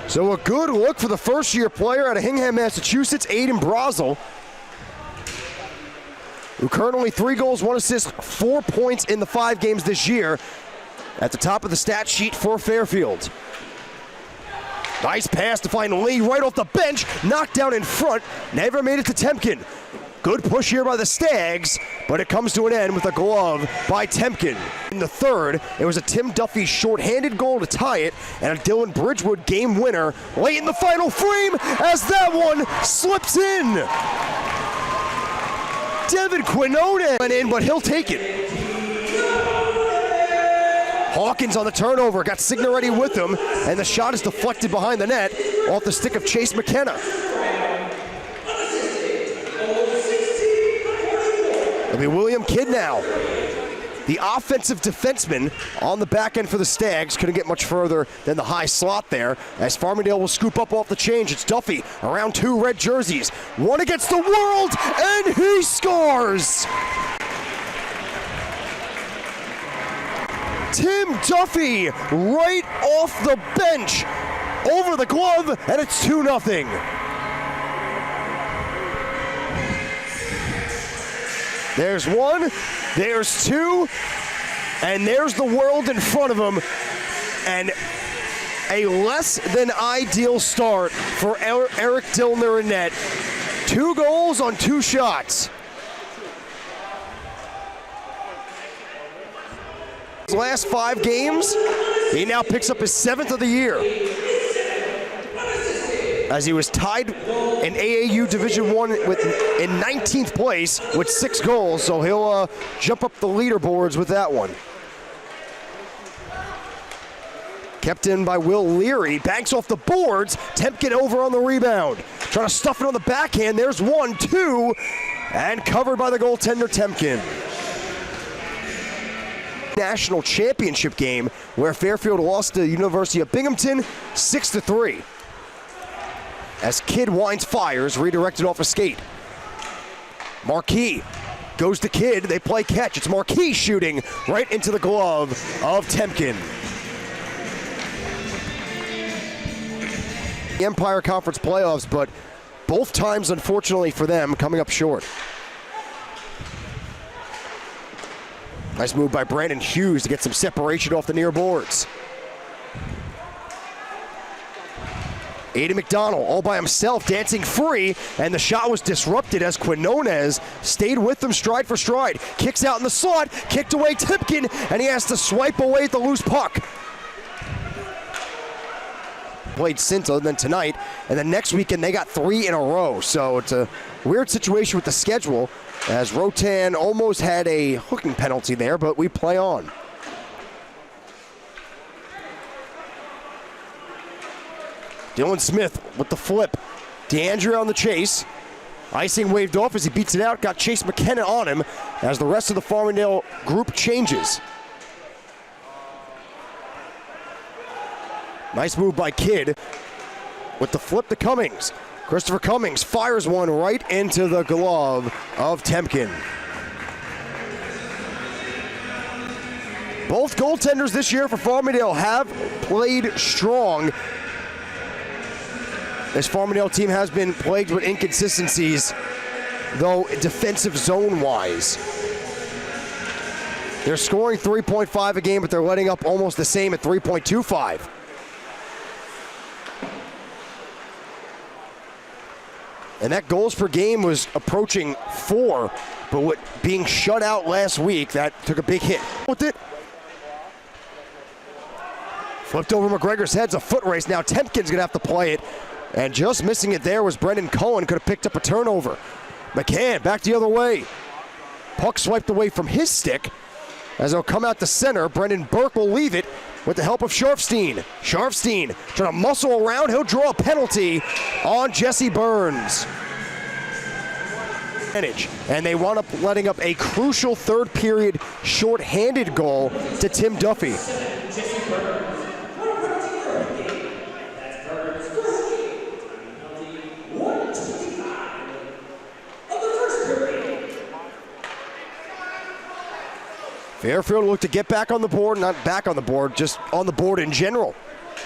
So a good look for the first-year player out of Hingham, Massachusetts, Aiden Brazel, who currently 3 goals, 1 assist, 4 points in the 5 games this year, at the top of the stat sheet for Fairfield. Nice pass to find Lee right off the bench, knocked down in front, never made it to Temkin. Good push here by the Stags, but it comes to an end with a glove by Temkin. In the third, it was a Tim Duffy shorthanded goal to tie it, and a Dylan Bridgewood game winner late in the final frame as that one slips in. Devin Quinone went in, but he'll take it. Hawkins on the turnover, got Signoretti with him, and the shot is deflected behind the net off the stick of Chase McKenna. It'll be William Kidd now. The offensive defenseman on the back end for the Stags couldn't get much further than the high slot there, as Farmingdale will scoop up off the change. It's Duffy around 2 red jerseys. One against the world, and he scores! Tim Duffy right off the bench, over the glove, and it's 2-0. There's 1, there's 2, and there's the world in front of him, and a less than ideal start for Eric Dillner in net. 2 goals on 2 shots. His last 5 games, he now picks up his 7th of the year, as he was tied in AAU Division I in 19th place with 6 goals, so he'll jump up the leaderboards with that one. Kept in by Will Leary, banks off the boards, Temkin over on the rebound. Trying to stuff it on the backhand, there's 1, 2, and covered by the goaltender Temkin. National championship game where Fairfield lost to the University of Binghamton 6-3. As Kidd winds fires, redirected off a skate. Marquis goes to Kidd, they play catch. It's Marquis shooting right into the glove of Temkin. The Empire Conference playoffs, but both times, unfortunately for them, coming up short. Nice move by Brandon Hughes to get some separation off the near boards. Aiden McDonald all by himself, dancing free, and the shot was disrupted as Quinones stayed with them stride for stride. Kicks out in the slot, kicked away Tipkin, and he has to swipe away at the loose puck. Played since other than tonight, and then next weekend they got 3 in a row, so it's a weird situation with the schedule, as Rotan almost had a hooking penalty there, but we play on. Dylan Smith with the flip. DeAndrea on the chase. Icing waved off as he beats it out. Got Chase McKenna on him as the rest of the Farmingdale group changes. Nice move by Kidd with the flip to Cummings. Christopher Cummings fires one right into the glove of Temkin. Both goaltenders this year for Farmingdale have played strong. This Farmingdale team has been plagued with inconsistencies, though defensive zone-wise. They're scoring 3.5 a game, but they're letting up almost the same at 3.25. And that goals per game was approaching 4, but with being shut out last week, that took a big hit. With it, flipped over McGregor's head, it's a foot race. Now Temkin's gonna have to play it. And just missing it there was Brendan Cohen, could have picked up a turnover. McCann back the other way. Puck swiped away from his stick. As it'll come out the center, Brendan Burke will leave it with the help of Sharfstein. Sharfstein trying to muscle around, he'll draw a penalty on Jesse Burns. And they wound up letting up a crucial third period short-handed goal to Tim Duffy. Fairfield looked to get back on the board, not back on the board, just on the board in general.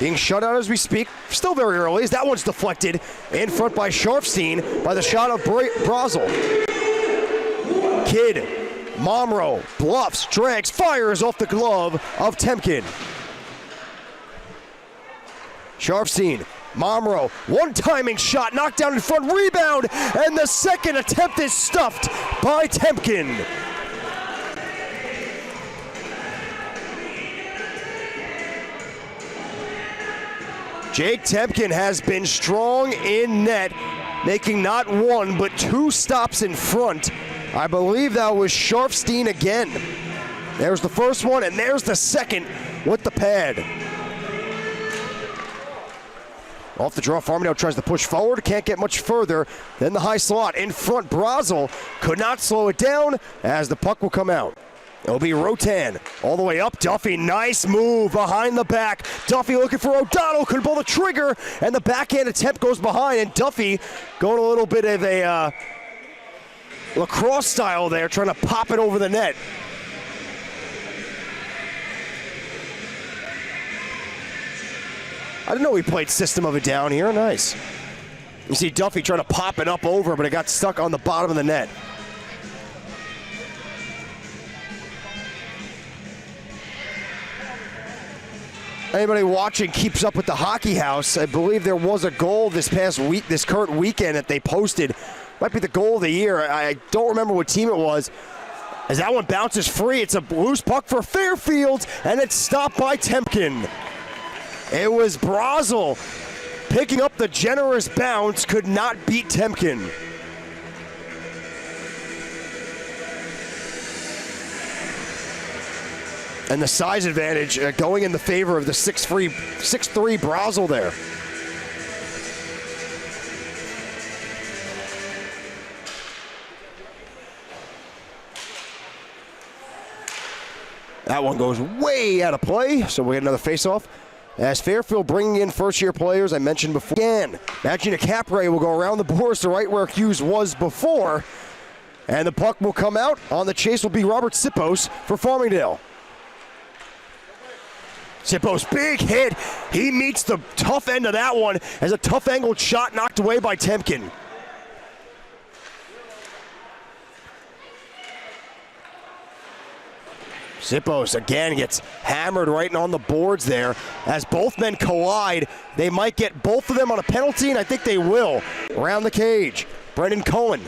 being shut out as we speak. Still very early as that one's deflected in front by Sharfstein by the shot of Brazel. Kidd, Momro, bluffs, drags, fires off the glove of Temkin. Sharfstein, Momro, one timing shot, knocked down in front, rebound, and the second attempt is stuffed by Temkin. Jake Temkin has been strong in net, making not one but two stops in front. I believe that was Sharfstein again. There's the first one, and there's the second with the pad. Off the draw, Farmingdale tries to push forward, can't get much further. Then the high slot in front, Brazel could not slow it down as the puck will come out. It'll be Rotan all the way up. Duffy, nice move behind the back. Duffy looking for O'Donnell, could pull the trigger, and the backhand attempt goes behind, and Duffy going a little bit of a lacrosse style there, trying to pop it over the net. I didn't know he played System of a Down here. Nice. You see Duffy trying to pop it up over, but it got stuck on the bottom of the net. Anybody watching keeps up with the Hockey House. I believe there was a goal this current weekend that they posted. Might be the goal of the year. I don't remember what team it was. As that one bounces free, it's a loose puck for Fairfield, and it's stopped by Temkin. It was Brazel picking up the generous bounce, could not beat Temkin. And the size advantage going in the favor of the 6'3" Brazel there. That one goes way out of play, so we'll get another face-off. As Fairfield bringing in first-year players, I mentioned before. Again, Magina Capray will go around the boards to right where Hughes was before, and the puck will come out. On the chase will be Robert Sipos for Farmingdale. Sipos, big hit. He meets the tough end of that one as a tough angled shot knocked away by Temkin. Sipos again gets hammered right on the boards there. As both men collide, they might get both of them on a penalty, and I think they will. Around the cage, Brendan Cohen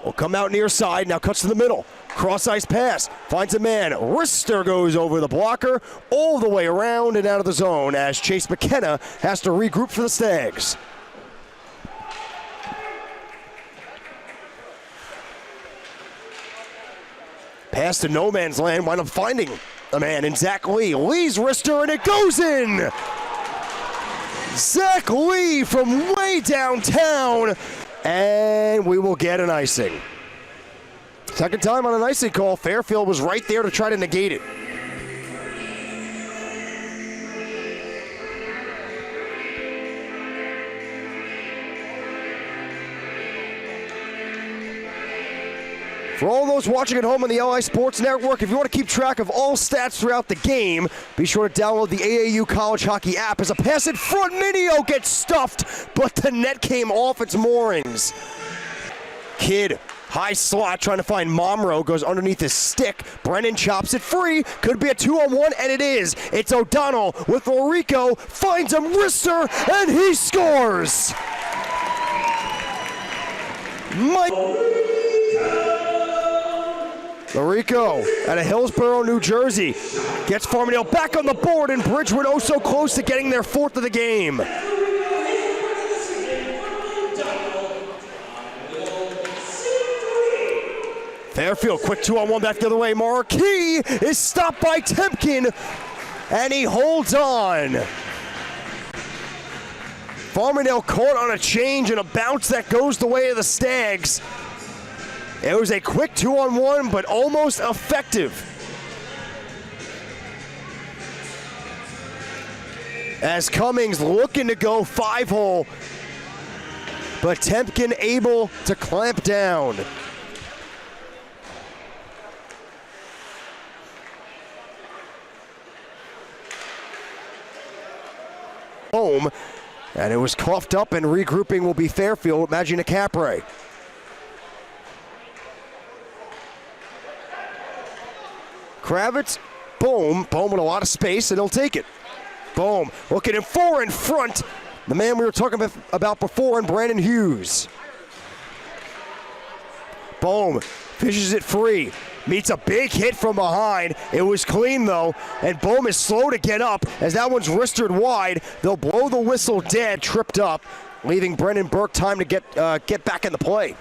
will come out near side, now cuts to the middle. Cross-ice pass, finds a man. Rister goes over the blocker, all the way around and out of the zone as Chase McKenna has to regroup for the Stags. Pass to no man's land, wind up finding a man in Zach Lee. Lee's wrister, and it goes in! Zach Lee from way downtown, and we will get an icing. Second time on an icing call. Fairfield was right there to try to negate it. For all those watching at home on the LI Sports Network, if you want to keep track of all stats throughout the game, be sure to download the AAU College Hockey app. As a pass in front, Minio gets stuffed, but the net came off its moorings. Kidd, high slot, trying to find Momro, goes underneath his stick. Brennan chops it free, could be a 2-on-1, and it is. It's O'Donnell with Lorico, finds him, wrister, and he scores! Lorico out of Hillsborough, New Jersey, gets Farmingdale back on the board, and Bridgewood oh so close to getting their fourth of the game. Fairfield, quick 2-on-1 back the other way. Marquis is stopped by Temkin, and he holds on. Farmingdale caught on a change and a bounce that goes the way of the Stags. It was a quick 2-on-1, but almost effective. As Cummings looking to go 5-hole, but Temkin able to clamp down. home. And it was coughed up, and regrouping will be Fairfield. Imagine a Capre. Kravitz, boom, with a lot of space, and he'll take it. Boom, looking in four in front. The man we were talking about before, and Brandon Hughes. Boom, fishes it free. Meets a big hit from behind. It was clean though, and Bohm is slow to get up as that one's wristed wide. They'll blow the whistle dead, tripped up, leaving Brendan Burke time to get back in the play.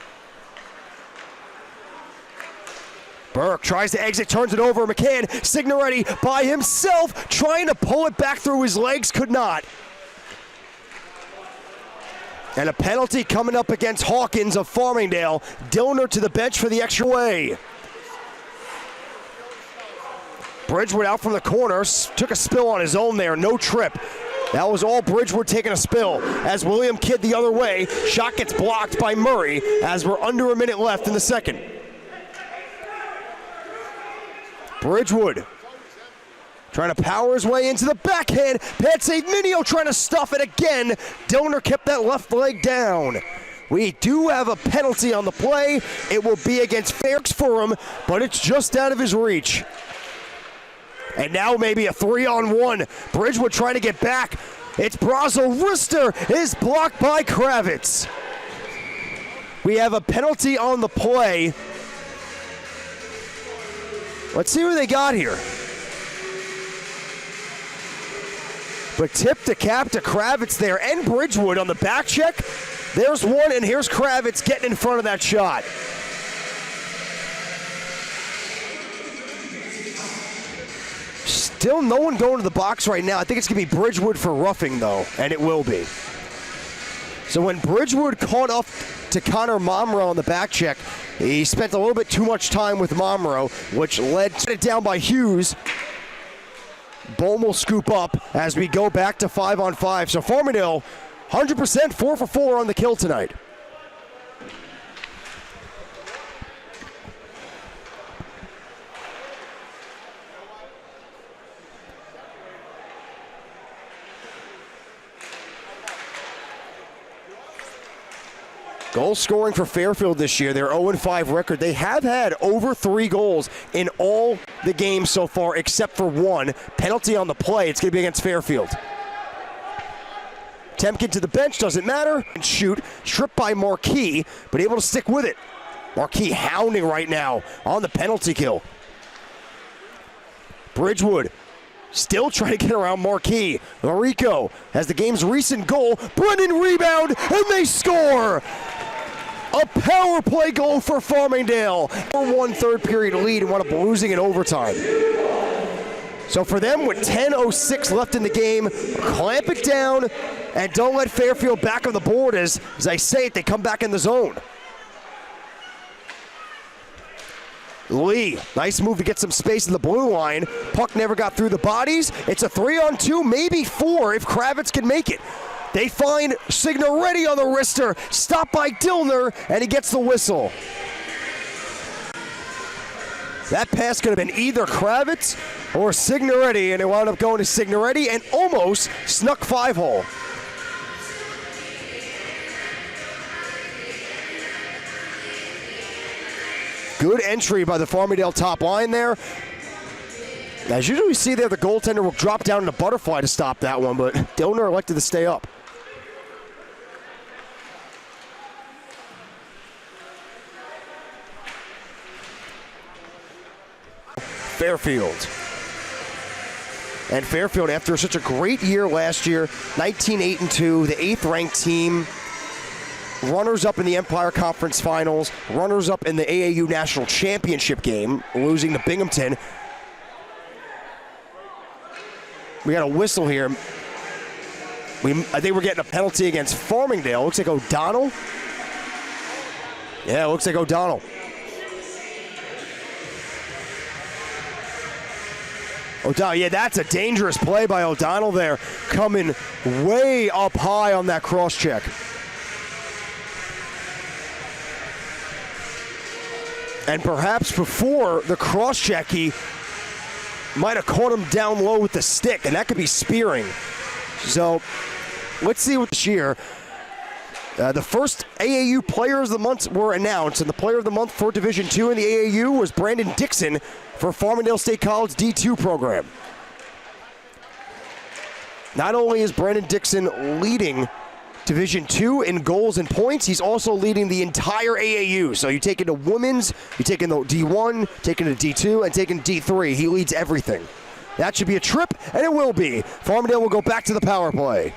Burke tries to exit, turns it over. McCann, Signoretti by himself, trying to pull it back through his legs, could not. And a penalty coming up against Hawkins of Farmingdale. Dillner to the bench for the extra way. Bridgewood out from the corner, took a spill on his own there, no trip. That was all Bridgewood taking a spill. As William Kidd the other way, shot gets blocked by Murray as we're under a minute left in the second. Bridgewood trying to power his way into the backhand. Pad save Minio trying to stuff it again. Dillner kept that left leg down. We do have a penalty on the play. It will be against Fairks for him, but it's just out of his reach. And now maybe a 3-on-1. Bridgewood trying to get back. It's Brazo. Rister is blocked by Kravitz. We have a penalty on the play. Let's see what they got here. But tip the cap to Kravitz there, and Bridgewood on the back check. There's one, and here's Kravitz getting in front of that shot. Still no one going to the box right now. I think it's going to be Bridgewood for roughing, though, and it will be. So when Bridgewood caught up to Connor Momro on the back check, he spent a little bit too much time with Momro, which led to it down by Hughes. Bohm will scoop up as we go back to 5-on-5. So Farmingdale, 100%, 4 for 4 on the kill tonight. Goal scoring for Fairfield this year, their 0-5 record. They have had over 3 goals in all the games so far except for one. Penalty on the play, it's going to be against Fairfield. Temkin to the bench, doesn't matter. And shoot, stripped by Marquis, but able to stick with it. Marquis hounding right now on the penalty kill. Bridgewood still trying to get around Marquis. Larico has the game's recent goal. Brennan rebound, and they score! A power play goal for Farmingdale. 4-1 third period lead and wound up losing in overtime. So for them, with 10:06 left in the game, clamp it down and don't let Fairfield back on the board as I say it, they come back in the zone. Lee, nice move to get some space in the blue line. Puck never got through the bodies. It's a 3-on-2, maybe 4 if Kravitz can make it. They find Signoretti on the wrister, stopped by Dillner, and he gets the whistle. That pass could have been either Kravitz or Signoretti, and it wound up going to Signoretti and almost snuck 5-hole. Good entry by the Farmingdale top line there. As usually we see there, the goaltender will drop down in a butterfly to stop that one, but Dillner elected to stay up. Fairfield. And Fairfield, after such a great year last year, 19-8-2, the 8th ranked team, runners-up in the Empire Conference Finals, runners-up in the AAU National Championship game, losing to Binghamton. We got a whistle here. I think we're getting a penalty against Farmingdale. Looks like O'Donnell. Yeah, it looks like O'Donnell. O'Donnell, yeah, that's a dangerous play by O'Donnell there, coming way up high on that cross check. And perhaps before the cross check, he might have caught him down low with the stick, and that could be spearing. So let's see what this year. The first AAU Players of the Month were announced, and the Player of the Month for Division II in the AAU was Brandon Dixon for Farmingdale State College D2 program. Not only is Brandon Dixon leading Division II in goals and points, he's also leading the entire AAU. So you take it to women's, you take it to D1, taking it to D2, and taking D3. He leads everything. That should be a trip, and it will be. Farmingdale will go back to the power play.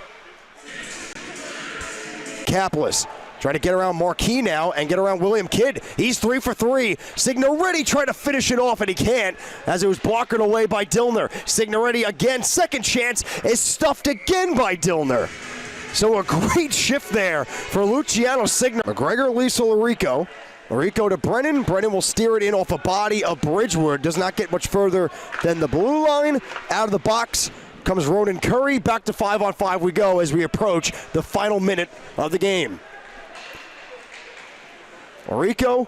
Caplis trying to get around Marquis now and get around William Kidd. He's 3 for 3. Signoretti trying to finish it off, and he can't as it was blocked away by Dillner. Signoretti again, second chance, is stuffed again by Dillner. So a great shift there for Luciano Signoretti. McGregor leaves to Larico. Larico to Brennan. Brennan will steer it in off a body of Bridgewood. Does not get much further than the blue line. Out of the box comes Ronan Curry. Back to 5-on-5 we go as we approach the final minute of the game. Larico,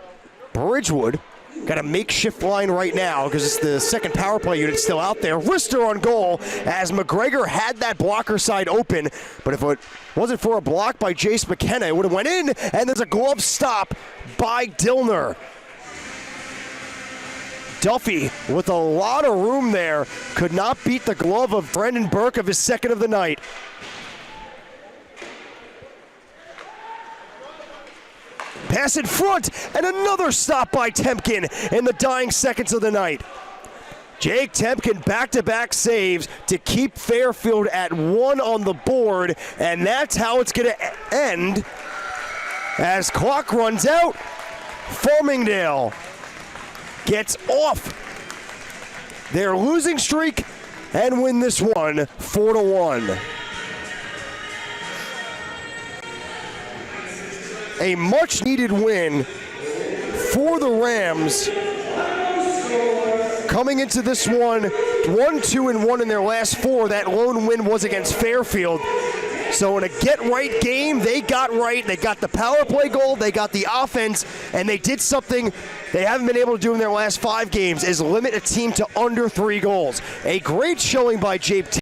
Bridgewood, got a makeshift line right now because it's the second power play unit still out there. Rister on goal as McGregor had that blocker side open, but if it wasn't for a block by Jace McKenna, it would have went in, and there's a glove stop by Dillner. Duffy, with a lot of room there, could not beat the glove of Brendan Burke of his second of the night. Pass in front, and another stop by Temkin in the dying seconds of the night. Jake Temkin back-to-back saves to keep Fairfield at 1 on the board, and that's how it's going to end as clock runs out. Farmingdale gets off their losing streak and win this one 4-1. A much-needed win for the Rams. Coming into this one, 1-2-1 in their last 4. That lone win was against Fairfield. So in a get-right game, they got right. They got the power play goal, they got the offense, and they did something they haven't been able to do in their last 5 games, is limit a team to under 3 goals. A great showing by Jake